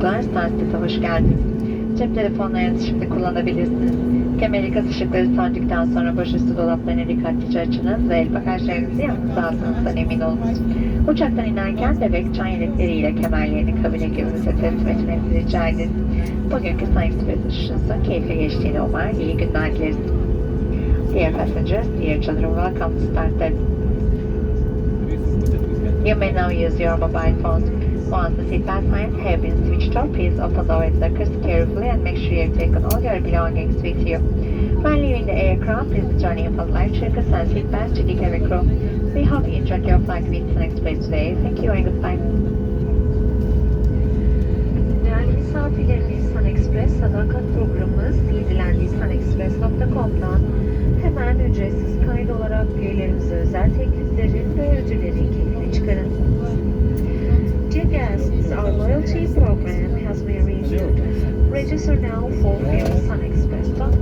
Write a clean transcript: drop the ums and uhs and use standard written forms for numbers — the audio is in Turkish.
yolcular, Sunset'e hoş geldiniz. Cep telefonlarınızı şimdi kullanabilirsiniz. Kemer ikaz ışıkları söndükten sonra başüstü dolaplarını dikkatlice açınız ve el bagajlarınızı yanınıza aldığınızdan emin olunuz. Uçaktan inerken bebek çay yelekleriyle kemerlerini kabine gemimize teslim etmenizi rica ederiz. Bugünkü Sun Express uçuşunuzun keyifli geçtiğini umar, iyi günler dileriz. Dear passengers, dear children, welcome to Sunset. You may now use your mobile phones. Once the seatbelt signs have been switched off, please open the windows carefully and make sure you've taken all your belongings with you. When leaving the aircraft, please turn in for life jackets and seatbelts to the cabin crew. We hope you enjoyed your flight with Sun Express today. Thank you and goodbye. Değerli misafirlerimiz, Sun Express sadakat programımız sildilendiği.sunexpress.com'dan hemen ücretsiz kayıt olarak üyelerimize özel teklifleri ve ödülleri keyifle çıkarın. Dear guests, our loyalty program has been reviewed. Register now for free on sunexpress.com.